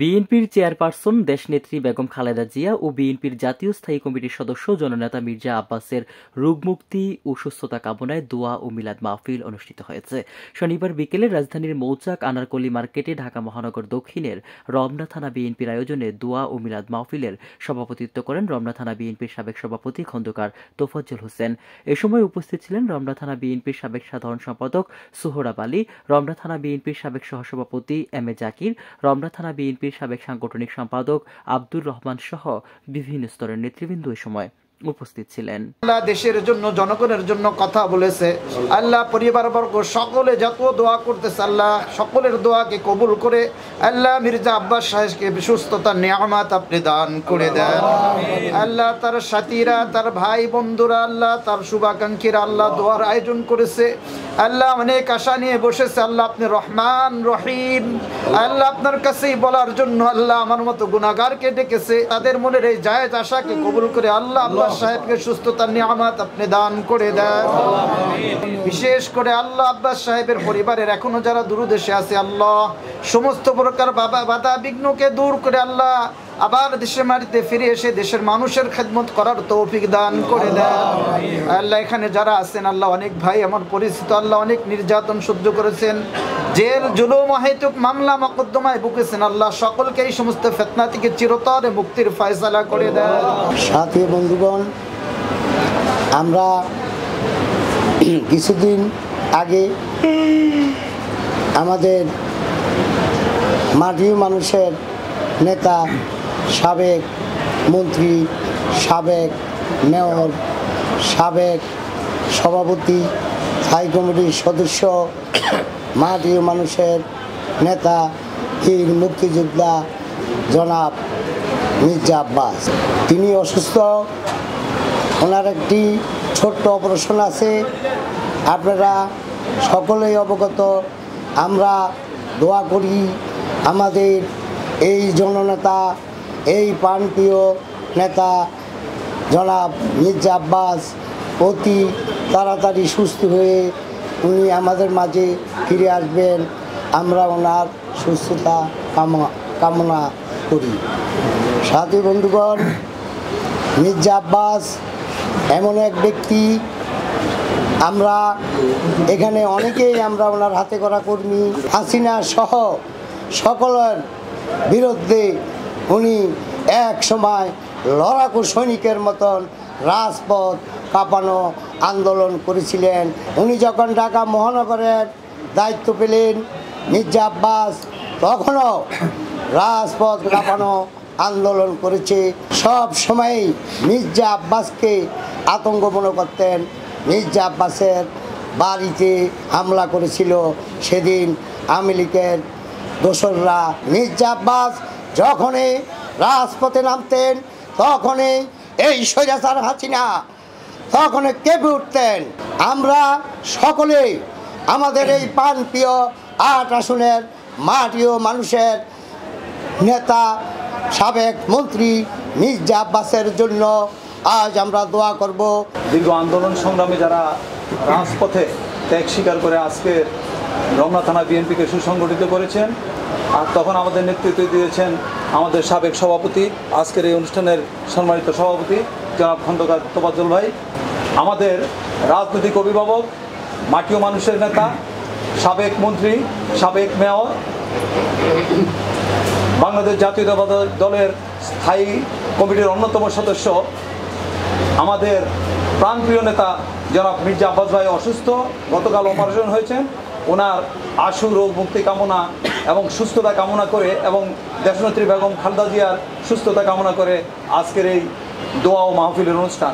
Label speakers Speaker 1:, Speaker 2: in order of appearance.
Speaker 1: বিএনপির চেয়ারপারসন দেশনেত্রী বেগম খালেদা জিয়া ও বিএনপির জাতীয় স্থায়ী কমিটির সদস্য জননেতা মির্জা আব্বাসের রোগমুক্তি ও সুস্থতা কামনায় দোয়া ও মিলাদ মাহফিল অনুষ্ঠিত হয়েছে। শনিবার বিকেলে রাজধানীর মৌচাক আনারকলি মার্কেটে ঢাকা মহানগর দক্ষিণের রমনা থানা বিএনপির আয়োজনে দোয়া ও মিলাদ মাহফিলের সভাপতিত্ব করেন রমনা থানা বিএনপির সাবেক সভাপতি খন্দকার তোফাজ্জল হোসেন। এ সময় উপস্থিত ছিলেন রমনা থানা বিএনপির সাবেক সাধারণ সম্পাদক সোহরাব আলী, রমনা থানা বিএনপির সাবেক সহসভাপতি এম এ জাকির, রমনা থানা বিএনপির সাবেক সাংগঠনিক সম্পাদক আব্দুর রহমান সহ বিভিন্ন স্তরের নেতৃবৃন্দ এ সময় উপস্থিত ছিলেন।
Speaker 2: আল্লাহ দেশের জন্য, জনগণের জন্য কথা বলেছে। আল্লাহ পরিবারবর্গ সকলে যত দোয়া করতেছে, আল্লাহ সকলের দোয়াকে কবুল করে আল্লাহ মির্জা আব্বাস সাহেবকে সুস্থতার নিয়ামত আপনি দান করে দেন। আল্লাহ তার সাথীরা, তার ভাই বন্ধুরা, আল্লাহ তার শুভাকাঙ্ক্ষীরা আল্লাহ দোয়ার আয়োজন করেছে। আল্লাহ অনেক আশা নিয়ে বসেছে। আল্লাহ আপনি রহমান রহিম, আল্লাহ আপনার কাছেই বলার জন্য আল্লাহ আমার মতো গুনাহগারকে ডেকেছে। তাদের মনের এই জায়েজ আশাকে কবুল করে আল্লাহ আব্বাস সাহেবকে সুস্থতার নিয়ামত আপনি দান করে দেন। বিশেষ করে আল্লাহ আব্বাস সাহেবের পরিবারের এখনো যারা দূরদেশে আছে, আল্লাহ সমস্ত প্রকার বাধা বিঘ্নকে দূর করে আল্লাহ আবার দেশের মাটিতে ফিরে এসে দেশের মানুষের খেদমত করার তৌফিক দান করে দেন। আল্লাহ এখানে যারা আছেন, আল্লাহ অনেক ভাই আমার পরিচিত, আল্লাহ অনেক নির্যাতন সহ্য করেছেন, জেল জুলুম অহেতুক মামলা মকদ্দমায় ভুগেছেন, আল্লাহ সকলকে এই সমস্ত ফিতনা থেকে চিরতরে মুক্তির ফয়সালা করে দেন।
Speaker 3: সাথী বন্ধুগণ, আমরা কিছুদিন আগে আমাদের মাটির মানুষের নেতা, সাবেক মন্ত্রী, সাবেক মেয়র, সাবেক সভাপতি, স্থায়ী কমিটির সদস্য, মাটির মানুষের নেতা, বীর মুক্তিযোদ্ধা জনাব মির্জা আব্বাস, তিনি অসুস্থ। ওনার একটি ছোট্ট অপারেশন আছে, আপনারা সকলেই অবগত। আমরা দোয়া করি আমাদের এই জননেতা, এই প্রাণপ্রিয় নেতা জনাব মির্জা আব্বাস অতি তাড়াতাড়ি সুস্থ হয়ে উনি আমাদের মাঝে ফিরে আসবেন। আমরা ওনার সুস্থতা কামনা করি। সাথী বন্ধুগণ, মির্জা আব্বাস এমন এক ব্যক্তি, আমরা এখানে অনেকেই আমরা ওনার হাতে করা কর্মী, হাসিনা সহ সকলের বিরুদ্ধে উনি এক সময় লড়াকু সৈনিকের মতন রাজপথ কাঁপানো আন্দোলন করেছিলেন। উনি যখন ঢাকা মহানগরের দায়িত্ব পেলেন মির্জা আব্বাস, তখনও রাজপথ কাঁপানো আন্দোলন করেছে। সব সময়ই মির্জা আব্বাসকে আতঙ্ক মনে করতেন। মির্জা আব্বাসের বাড়িতে হামলা করেছিল সেদিন আওয়ামী লীগের দোসররা। মির্জা আব্বাস যখনই রাজপথে নামতেন, তখনই এই স্বৈরাচার হাসিনা তখনই কেঁপে উঠতেন। আমরা সকলে আমাদের এই প্রাণপ্রিয় ৮ আসনের মাটিও মানুষের নেতা, সাবেক মন্ত্রী মির্জা আব্বাসের জন্য আজ আমরা দোয়া করব।
Speaker 4: দীর্ঘ আন্দোলন সংগ্রামে যারা রাজপথে ত্যাগ স্বীকার করে আজকে রমনা থানা বিএনপিকে সুসংগঠিত করেছেন, আর তখন আমাদের নেতৃত্ব দিয়েছেন আমাদের সাবেক সভাপতি, আজকের এই অনুষ্ঠানের সম্মানিত সভাপতি জনাব খন্দকার তোফাজ্জল ভাই, আমাদের রাজনৈতিক অভিভাবক, মাটিও মানুষের নেতা, সাবেক মন্ত্রী, সাবেক মেয়র, বাংলাদেশ জাতীয়তাবাদী দলের স্থায়ী কমিটির অন্যতম সদস্য, আমাদের প্রাণপ্রিয় নেতা জনাব মির্জা আব্বাস ভাই অসুস্থ, গতকাল অপারেশন হয়েছেন। ওনার আশু রোগ মুক্তি কামনা এবং সুস্থতা কামনা করে এবং দেশনেত্রী বেগম খালেদা জিয়ার সুস্থতা কামনা করে আজকের এই দোয়া ও মাহফিলের অনুষ্ঠান।